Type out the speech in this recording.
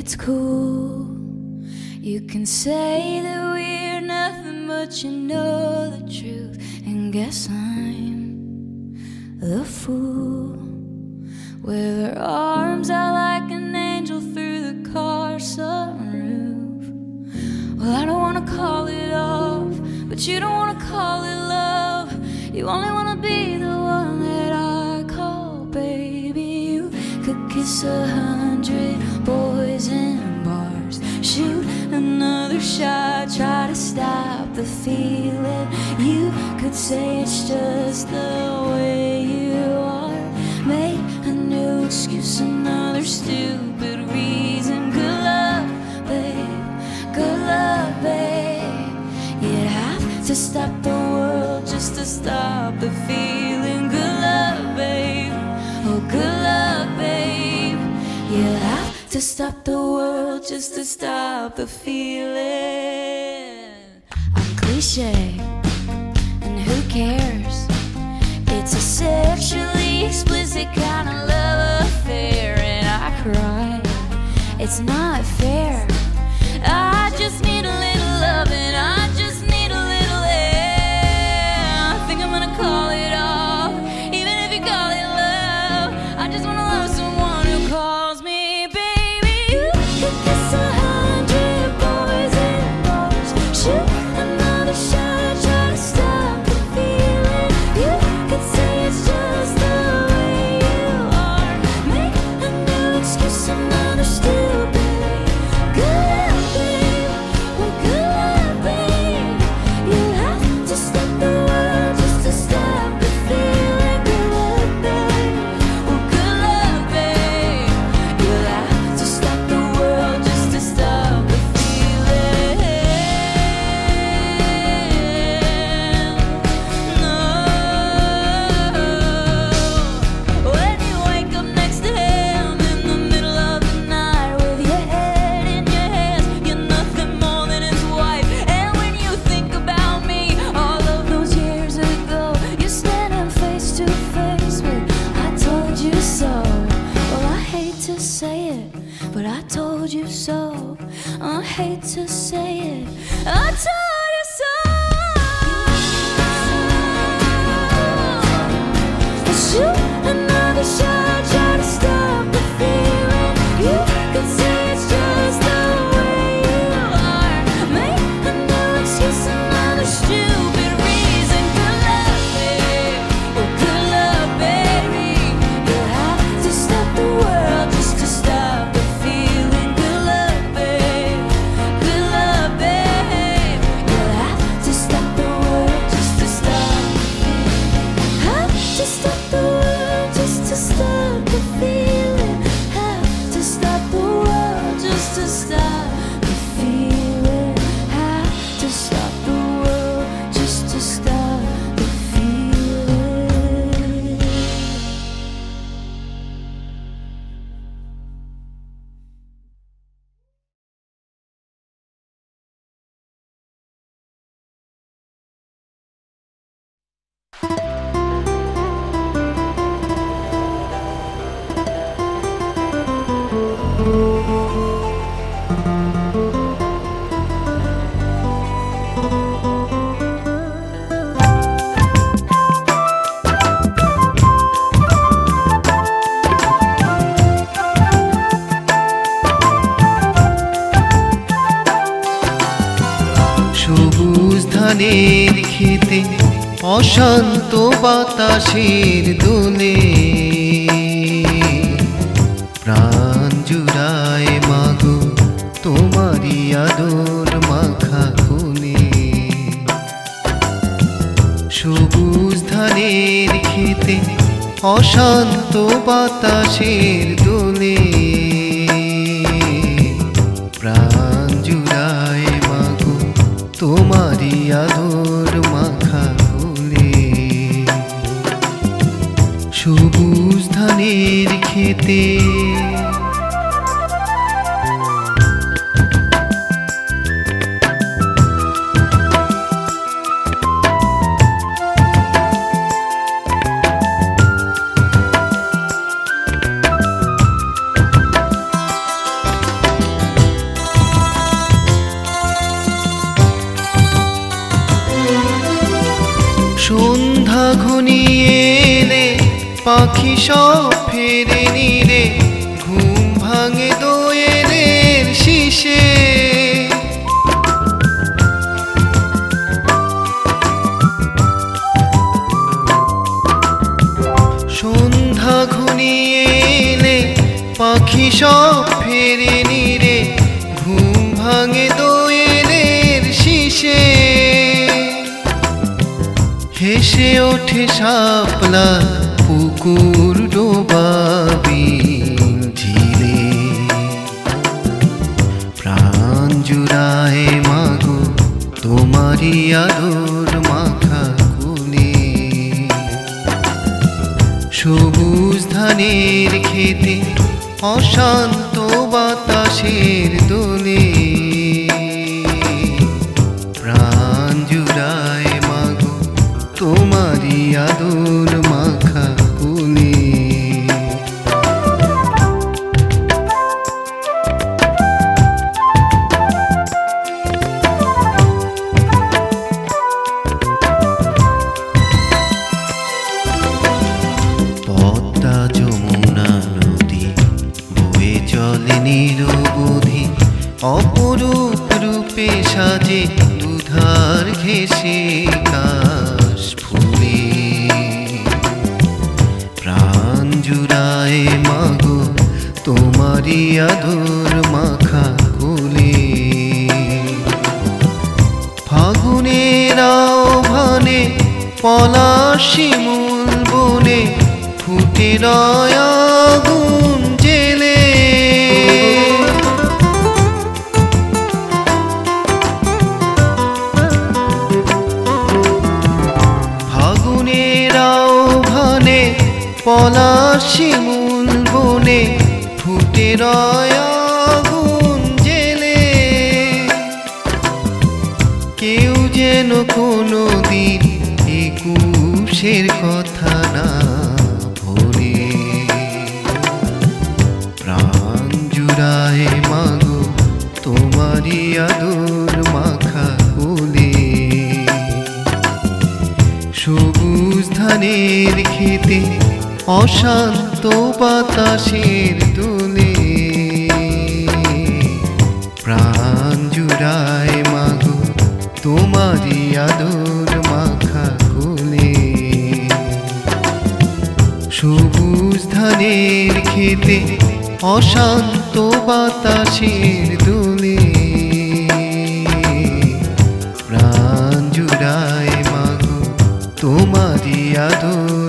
it's cool. You can say that we're nothing, but you know the truth. And guess I'm the fool, with her arms out like an angel through the car sunroof. Well, I don't wanna call it off, but you don't wanna call it love. You only wanna be the one that I call baby. You could kiss 100 boys in bars, shoot another shot, try to stop the feeling. You could say it's just the way you are, make a new excuse, another stupid reason. Good luck, babe, good luck, babe. You'd have to stop the world just to stop the feeling. Good luck, babe, oh good luck, babe. You'd have to stop the world just to stop the feeling. I'm cliche, and who cares? It's a sexually explicit kind of love affair, and I cry, it's not fair. I just need a little loving, I just need a little air. I think I'm gonna call it off, even if you call it love. I just wanna love someone who calls me baby. You could kiss 100 boys in bars, shoot another shot, try to stop the feeling. You could say it's just the way you are, make a new excuse, another stupid. Good luck, babe, well good luck, babe. You have to stop the world just to stop the feeling. Good luck, babe, well good luck, babe. You have to stop the world just to stop the feeling. No. When you wake up next to him in the middle of the night with your head in your hands, you're nothing more than his wife. And when you think about me all of those years ago, you're standing face to face with I told you so. Well, I hate to say it, but I told you so. I hate to say it, I told you so. Shoot another shot, try to stop the feeling. You could say it's just the way you are, make a new excuse, another stupid reason. Good luck, babe, well good luck, baby. You'll have to stop the world just to stop the feeling. Good luck, babe, good luck, babe. You'll have to stop the world just to stop the feeling. Have to stop the world just to stop the feeling. Have to stop the world just to stop the feeling. Have to stop the world just to stop the feeling. সবুজ ধানের খেতে অশান্ত বাতাসের দোলে প্রাণ জুড়ায় মাগো তোমারই আদর মাখা কোলে। সবুজ ধানের খেতে অশান্ত বাতাসের দোলে প্রাণ জুড়ায় মাগো তোমারই আদর মাখা কোলে। সবুজ ধানের খেতে পাখি সব ফেরে নিরে ঘুম ভাঙে দোয়েলের শিশে সন্ধ্যা ঘনিয়ে এলে পাখি সব ফেরে নিরে ঘুম ভাঙে দোয়েলের শিশে হেসে ওঠে শাপলা পুকুর ডোবাবি ঝিলে প্রাণ জুড়ায় মাগো তোমারই আদর মাখা কোলে সবুজ ধানের খেতে অশান্ত বাতাসের দোলে প্রাণ জুড়ায় মাগো তোমারই আদর মাখা কোলে পদ্মা যমুনা নদী বয়ে চলে নিরবধি অপরূপ রূপে সাজে দুধার ঘেঁষে কাশ ফুলে প্রাণ জুড়ায় মাগো তোমারই আদর মাখা কোলে ফাগুনের আহ্বানে পলাশ শিমুল বনে ফুটে রয় আগুন জেলে ফাগুনের আহ্বানে পলাশ শিমুল বনে ফুটে রয় আগুন জেলে কেউ যেন কোনো দিন একুশের কথা না ভোলে প্রাণ জুড়ায় মাগো তোমারই আদর মাখা কোলে সবুজ ধানের খেতে অশান্ত বাতাসের দোলে প্রাণ জুড়ায় মাগো তোমারই আদর মাখা কোলে সবুজ ধানের খেতে অশান্ত বাতাসের দোলে প্রাণ জুড়ায় মাগো তোমারই আদর